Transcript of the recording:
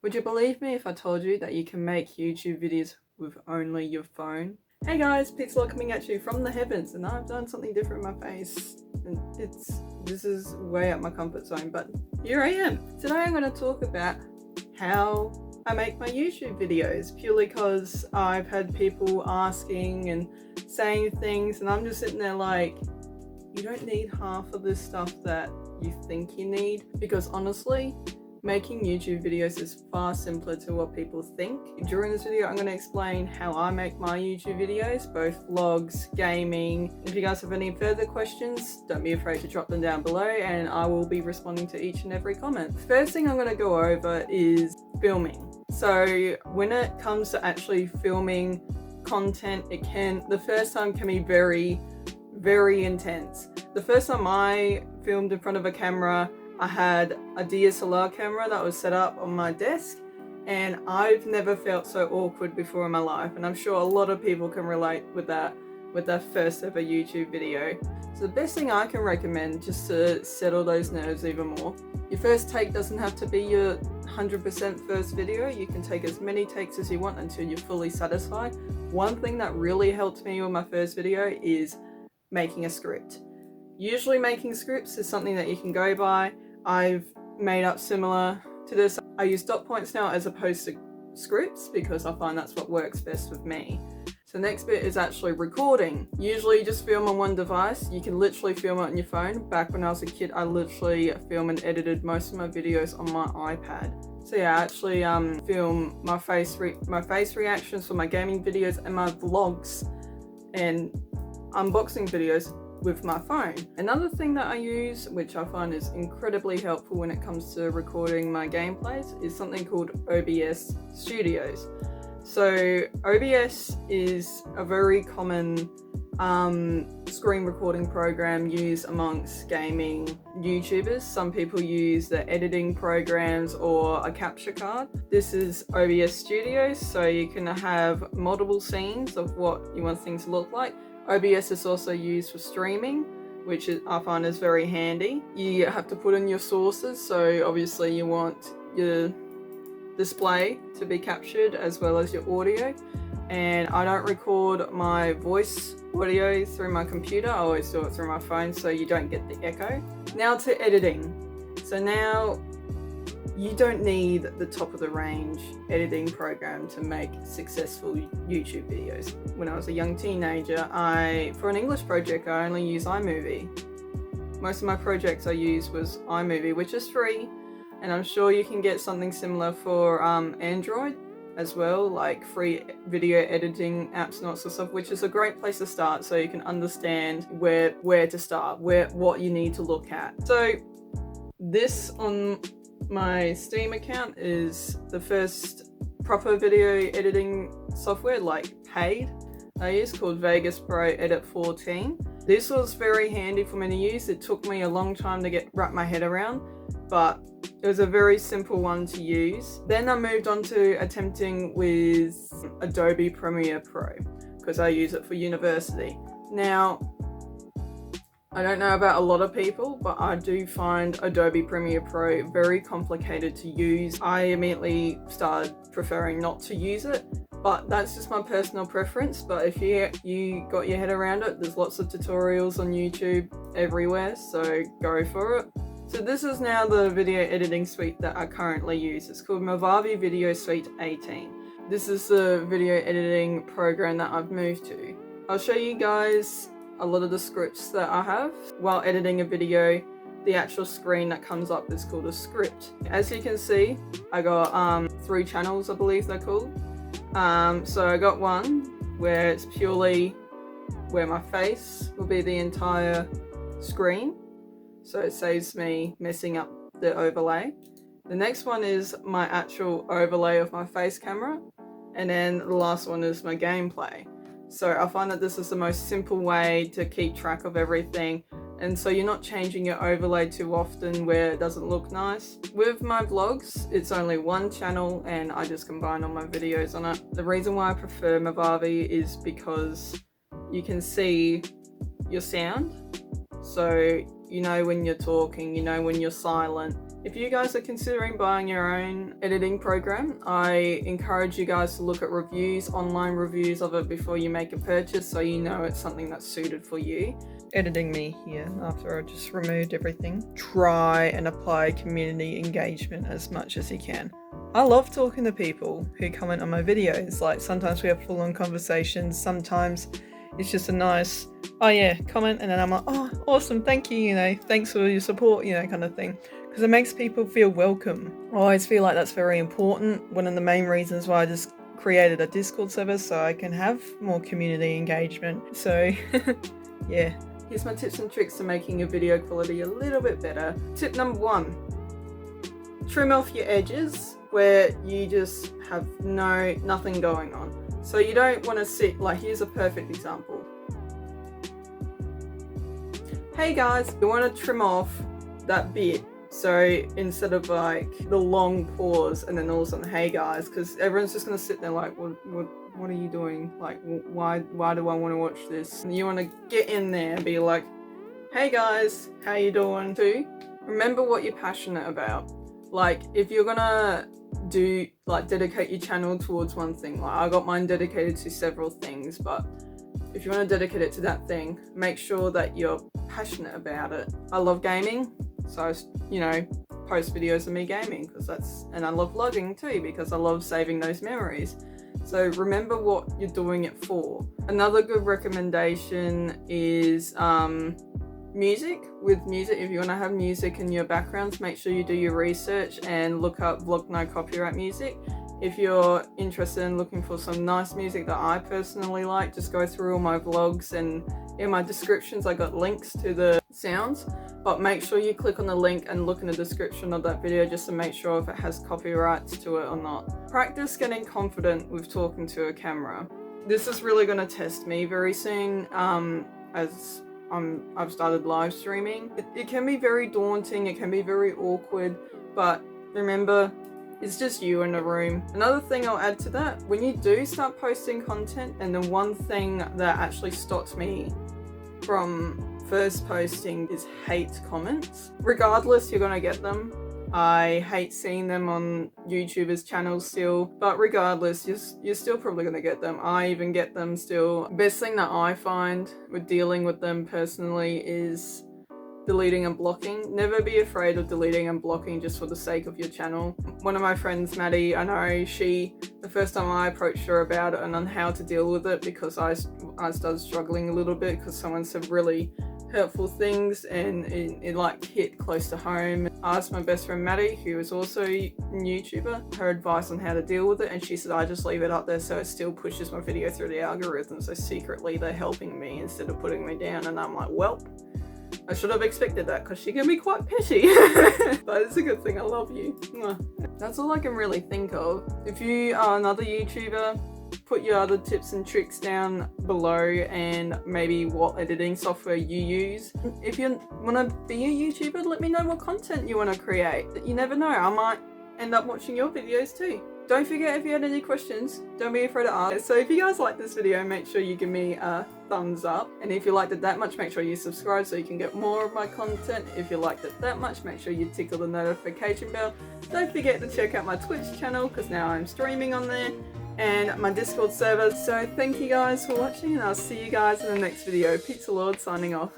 Would you believe me if I told you that you can make YouTube videos with only your phone? Hey guys, Pixel coming at you from the heavens, and I've done something different in my face. And this is way out my comfort zone, but here I am. Today I'm going to talk about how I make my YouTube videos, purely because I've had people asking and saying things, and I'm just sitting there like, you don't need half of this stuff that you think you need, because honestly, making YouTube videos is far simpler to what people think. During this video, I'm going to explain how I make my YouTube videos, both vlogs, gaming. If you guys have any further questions, don't be afraid to drop them down below and I will be responding to each and every comment. First thing I'm going to go over is filming. So when it comes to actually filming content, the first time can be very, very intense. The first time I filmed in front of a camera, I had a DSLR camera that was set up on my desk, and I've never felt so awkward before in my life, and I'm sure a lot of people can relate with that first ever YouTube video. So the best thing I can recommend, just to settle those nerves even more, your first take doesn't have to be your 100% first video. You can take as many takes as you want until you're fully satisfied. One thing that really helped me with my first video is making a script. Usually making scripts is something that you can go by. I've made up similar to this. I use dot points now as opposed to scripts because I find that's what works best with me. So the next bit is actually recording. Usually you just film on one device. You can literally film it on your phone. Back when I was a kid, I literally filmed and edited most of my videos on my iPad. So yeah, I actually film my face reactions for my gaming videos and my vlogs and unboxing videos with my phone. Another thing that I use, which I find is incredibly helpful when it comes to recording my gameplays, is something called OBS Studios. So OBS is a very common screen recording program used amongst gaming YouTubers. Some people use the editing programs or a capture card. This is OBS Studios, so you can have multiple scenes of what you want things to look like. OBS is also used for streaming, which I find is very handy. You have to put in your sources, so obviously you want your display to be captured as well as your audio. And I don't record my voice audio through my computer, I always do it through my phone so you don't get the echo. Now to editing. So now you don't need the top of the range editing program to make successful YouTube videos. When I was a young teenager, for an English project, I only use iMovie. Most of my projects I used was iMovie, which is free, and I'm sure you can get something similar for Android as well, like free video editing apps and all sorts of stuff, which is a great place to start so you can understand where to start, what you need to look at. So this on my Steam account is the first proper video editing software, like paid, I use, called Vegas Pro Edit 14. This was very handy for me to use. It took me a long time to wrap my head around, but it was a very simple one to use. Then I moved on to attempting with Adobe Premiere Pro because I use it for university. Now, I don't know about a lot of people, but I do find Adobe Premiere Pro very complicated to use. I immediately started preferring not to use it, but that's just my personal preference. But if you got your head around it, there's lots of tutorials on YouTube everywhere, so go for it. So this is now the video editing suite that I currently use. It's called Movavi Video Suite 18. This is the video editing program that I've moved to. I'll show you guys a lot of the scripts that I have while editing a video. The actual screen that comes up is called a script. As you can see, I got 3 channels, I believe they're called. So I got one where it's purely where my face will be the entire screen, so it saves me messing up the overlay. The next one is my actual overlay of my face camera, and then the last one is my gameplay. So I find that this is the most simple way to keep track of everything, and so you're not changing your overlay too often where it doesn't look nice. With my vlogs, it's only one channel and I just combine all my videos on it. The reason why I prefer Movavi is because you can see your sound. So You know when you're talking, you know when you're silent. If you guys are considering buying your own editing program, I encourage you guys to look at reviews, online reviews of it before you make a purchase, so you know it's something that's suited for you. Editing me here after I just removed everything. Try and apply community engagement as much as you can. I love talking to people who comment on my videos. Like sometimes we have full-on conversations, sometimes it's just a nice, oh yeah, comment, and then I'm like, oh, awesome, thank you, you know, thanks for your support, you know, kind of thing. Because it makes people feel welcome. I always feel like that's very important. One of the main reasons why I just created a Discord server, so I can have more community engagement. So yeah. Here's my tips and tricks to making your video quality a little bit better. Tip number 1, trim off your edges where you just have nothing going on. So you don't want to sit, like here's a perfect example. Hey guys, you want to trim off that bit. So instead of like the long pause and then all of a sudden, hey guys, because everyone's just going to sit there like, what are you doing? Like, why do I want to watch this? And you want to get in there and be like, hey guys, how you doing? Too, remember what you're passionate about. Like, if you're gonna dedicate your channel towards one thing, like I got mine dedicated to several things, but if you want to dedicate it to that thing, make sure that you're passionate about it. I love gaming, so I, you know, post videos of me gaming and I love vlogging too because I love saving those memories. So remember what you're doing it for. Another good recommendation is music. With music, if you want to have music in your backgrounds, make sure you do your research and look up vlog no copyright music. If you're interested in looking for some nice music that I personally like, just go through all my vlogs, and in my descriptions I got links to the sounds, but make sure you click on the link and look in the description of that video just to make sure if it has copyrights to it or not. Practice getting confident with talking to a camera. This is really going to test me very soon as I've started live streaming. It can be very daunting, it can be very awkward, but remember, it's just you in the room. Another thing I'll add to that, when you do start posting content, and the one thing that actually stops me from first posting is hate comments. Regardless, you're gonna get them. I hate seeing them on YouTubers' channels still, but regardless, you're still probably gonna get them. I even get them still. Best thing that I find with dealing with them personally is deleting and blocking. Never be afraid of deleting and blocking just for the sake of your channel. One of my friends, Maddie, I know the first time I approached her about it and on how to deal with it, because I started struggling a little bit because someone said really hurtful things and it like hit close to home. I asked my best friend Maddie, who is also a YouTuber, her advice on how to deal with it, and she said I just leave it up there so it still pushes my video through the algorithm, so secretly they're helping me instead of putting me down. And I'm like, well, I should have expected that because she can be quite petty. But it's a good thing I love you. That's all I can really think of. If you are another YouTuber, put your other tips and tricks down below and maybe what editing software you use. If you want to be a YouTuber, let me know what content you want to create. You never know, I might end up watching your videos too. Don't forget, if you had any questions, don't be afraid to ask. So if you guys like this video, make sure you give me a thumbs up. And if you liked it that much, make sure you subscribe so you can get more of my content. If you liked it that much, make sure you tickle the notification bell. Don't forget to check out my Twitch channel because now I'm streaming on there, and my Discord server. So thank you guys for watching, and I'll see you guys in the next video. Pizza Lord signing off.